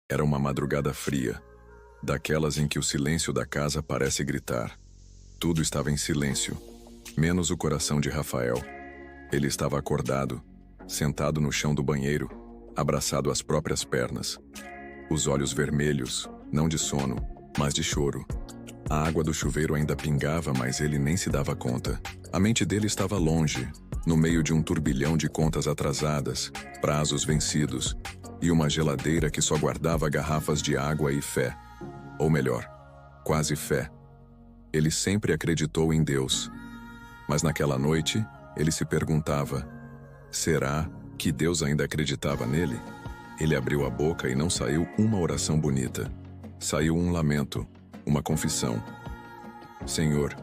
Era uma madrugada fria, daquelas em que o silêncio da casa parece gritar. Tudo estava em silêncio, menos o coração de Rafael. Ele estava acordado, sentado no chão do banheiro, abraçado às próprias pernas. Os olhos vermelhos, não de sono, mas de choro. A água do chuveiro ainda pingava, mas ele nem se dava conta. A mente dele estava longe, no meio de um turbilhão de contas atrasadas, prazos vencidos, e uma geladeira que só guardava garrafas de água e fé. Ou melhor, quase fé. Ele sempre acreditou em Deus. Mas naquela noite, ele se perguntava: será que Deus ainda acreditava nele? Ele abriu a boca e não saiu uma oração bonita. Saiu um lamento, uma confissão. Senhor,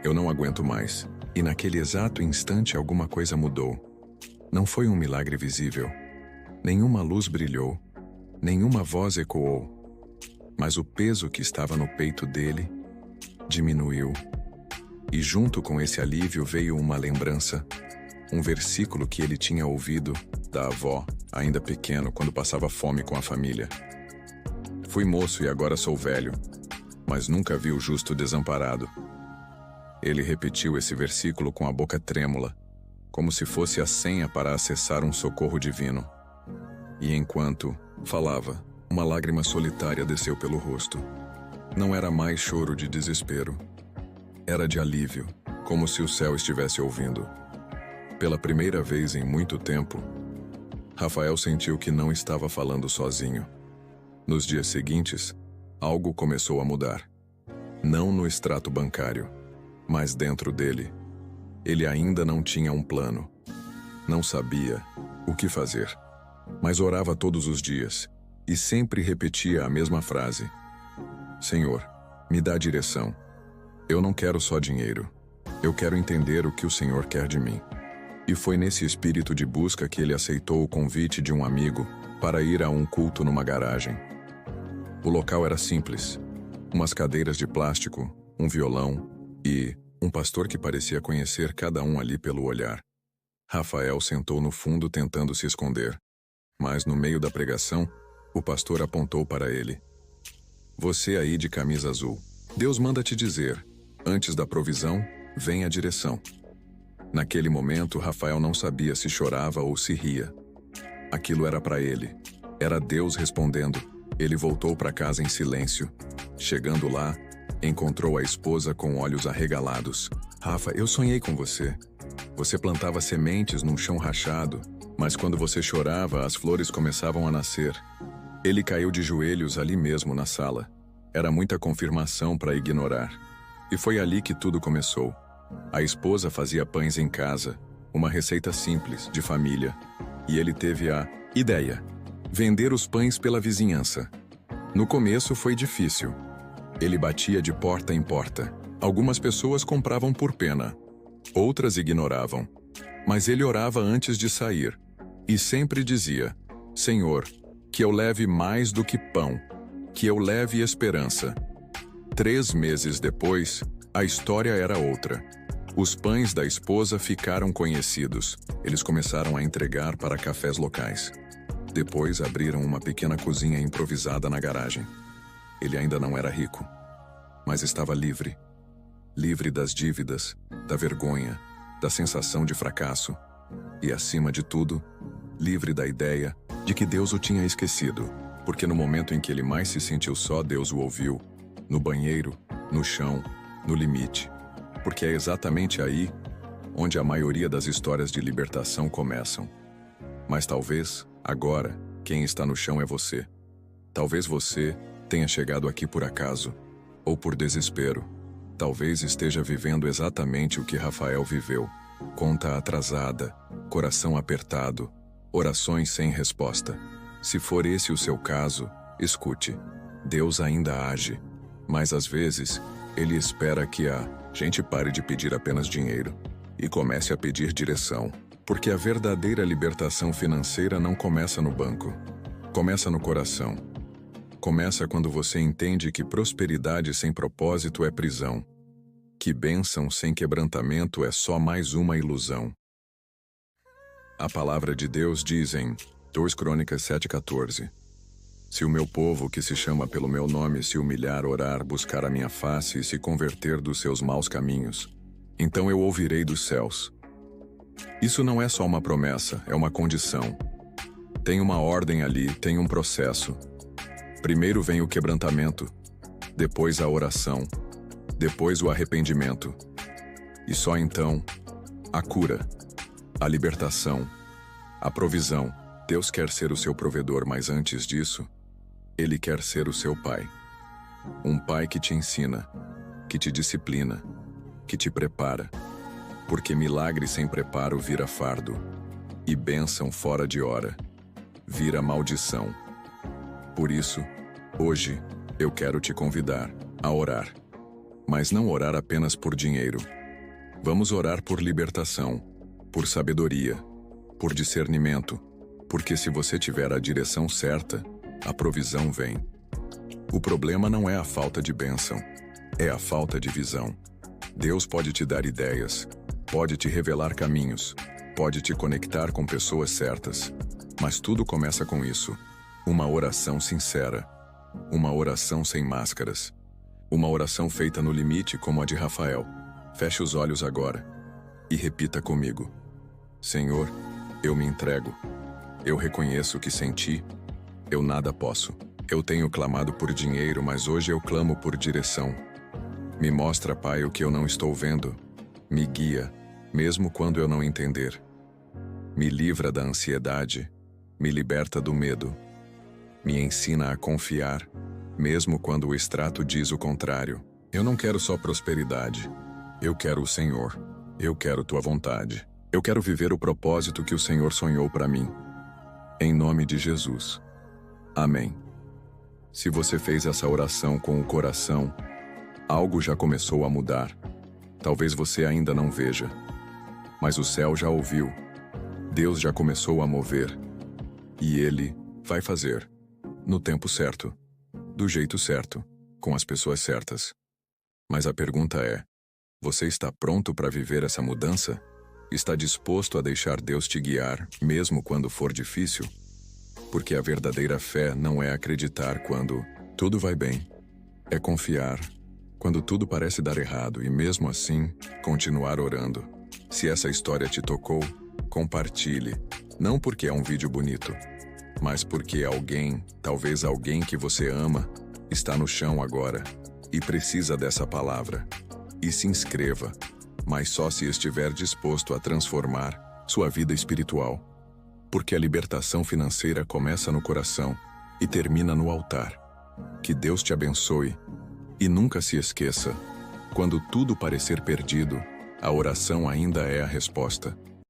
eu não aguento mais. E naquele exato instante alguma coisa mudou. Não foi um milagre visível. Nenhuma luz brilhou. Nenhuma voz ecoou. Mas o peso que estava no peito dele diminuiu. E junto com esse alívio veio uma lembrança. Um versículo que ele tinha ouvido da avó, ainda pequeno, quando passava fome com a família. Fui moço e agora sou velho, mas nunca vi o justo desamparado. Ele repetiu esse versículo com a boca trêmula, como se fosse a senha para acessar um socorro divino. E enquanto falava, uma lágrima solitária desceu pelo rosto. Não era mais choro de desespero. Era de alívio, como se o céu estivesse ouvindo. Pela primeira vez em muito tempo, Rafael sentiu que não estava falando sozinho. Nos dias seguintes, algo começou a mudar. Não no extrato bancário, mas dentro dele. Ele ainda não tinha um plano. Não sabia o que fazer. Mas orava todos os dias e sempre repetia a mesma frase: Senhor, me dá direção. Eu não quero só dinheiro. Eu quero entender o que o Senhor quer de mim. E foi nesse espírito de busca que ele aceitou o convite de um amigo para ir a um culto numa garagem. O local era simples. Umas cadeiras de plástico, um violão e um pastor que parecia conhecer cada um ali pelo olhar. Rafael sentou no fundo tentando se esconder. Mas no meio da pregação, o pastor apontou para ele. Você aí de camisa azul. Deus manda te dizer, antes da provisão, vem a direção. Naquele momento, Rafael não sabia se chorava ou se ria. Aquilo era para ele. Era Deus respondendo. Ele voltou para casa em silêncio. Chegando lá, encontrou a esposa com olhos arregalados. Rafa, eu sonhei com você. Você plantava sementes num chão rachado, mas quando você chorava, as flores começavam a nascer. Ele caiu de joelhos ali mesmo na sala. Era muita confirmação para ignorar. E foi ali que tudo começou. A esposa fazia pães em casa, uma receita simples, de família. E ele teve a ideia: vender os pães pela vizinhança. No começo foi difícil. Ele batia de porta em porta. Algumas pessoas compravam por pena. Outras ignoravam. Mas ele orava antes de sair. E sempre dizia: Senhor, que eu leve mais do que pão, que eu leve esperança. 3 meses depois, a história era outra. Os pães da esposa ficaram conhecidos. Eles começaram a entregar para cafés locais. Depois abriram uma pequena cozinha improvisada na garagem. Ele ainda não era rico, mas estava livre. Livre das dívidas, da vergonha, da sensação de fracasso. E, acima de tudo, livre da ideia de que Deus o tinha esquecido. Porque no momento em que ele mais se sentiu só, Deus o ouviu. No banheiro, no chão, no limite. Porque é exatamente aí onde a maioria das histórias de libertação começam. Mas talvez, agora, quem está no chão é você. Talvez você tenha chegado aqui por acaso, ou por desespero. Talvez esteja vivendo exatamente o que Rafael viveu. Conta atrasada, coração apertado, orações sem resposta. Se for esse o seu caso, escute. Deus ainda age, mas às vezes, Ele espera que a gente pare de pedir apenas dinheiro e comece a pedir direção. Porque a verdadeira libertação financeira não começa no banco. Começa no coração. Começa quando você entende que prosperidade sem propósito é prisão. Que bênção sem quebrantamento é só mais uma ilusão. A palavra de Deus diz em 2 Crônicas 7,14: Se o meu povo, que se chama pelo meu nome, se humilhar, orar, buscar a minha face e se converter dos seus maus caminhos, então eu ouvirei dos céus. Isso não é só uma promessa, é uma condição. Tem uma ordem ali, tem um processo. Primeiro vem o quebrantamento, depois a oração, depois o arrependimento. E só então, a cura, a libertação, a provisão. Deus quer ser o seu provedor, mas antes disso, Ele quer ser o seu pai. Um pai que te ensina, que te disciplina, que te prepara. Porque milagre sem preparo vira fardo, e bênção fora de hora vira maldição. Por isso, hoje, eu quero te convidar a orar. Mas não orar apenas por dinheiro. Vamos orar por libertação, por sabedoria, por discernimento, porque se você tiver a direção certa, a provisão vem. O problema não é a falta de bênção, é a falta de visão. Deus pode te dar ideias, pode te revelar caminhos, pode te conectar com pessoas certas, mas tudo começa com isso: uma oração sincera, uma oração sem máscaras, uma oração feita no limite como a de Rafael. Feche os olhos agora e repita comigo: Senhor, eu me entrego. Eu reconheço que sem Ti, eu nada posso. Eu tenho clamado por dinheiro, mas hoje eu clamo por direção. Me mostra, Pai, o que eu não estou vendo. Me guia, mesmo quando eu não entender. Me livra da ansiedade, me liberta do medo. Me ensina a confiar, mesmo quando o extrato diz o contrário. Eu não quero só prosperidade. Eu quero o Senhor. Eu quero Tua vontade. Eu quero viver o propósito que o Senhor sonhou para mim. Em nome de Jesus. Amém. Se você fez essa oração com o coração, algo já começou a mudar. Talvez você ainda não veja, mas o céu já ouviu. Deus já começou a mover. E Ele vai fazer, no tempo certo, do jeito certo, com as pessoas certas. Mas a pergunta é: você está pronto para viver essa mudança? Está disposto a deixar Deus te guiar, mesmo quando for difícil? Porque a verdadeira fé não é acreditar quando tudo vai bem. É confiar quando tudo parece dar errado e, mesmo assim, continuar orando. Se essa história te tocou, compartilhe. Não porque é um vídeo bonito, mas porque alguém, talvez alguém que você ama, está no chão agora e precisa dessa palavra. E se inscreva, mas só se estiver disposto a transformar sua vida espiritual. Porque a libertação financeira começa no coração e termina no altar. Que Deus te abençoe. E nunca se esqueça, quando tudo parecer perdido, a oração ainda é a resposta.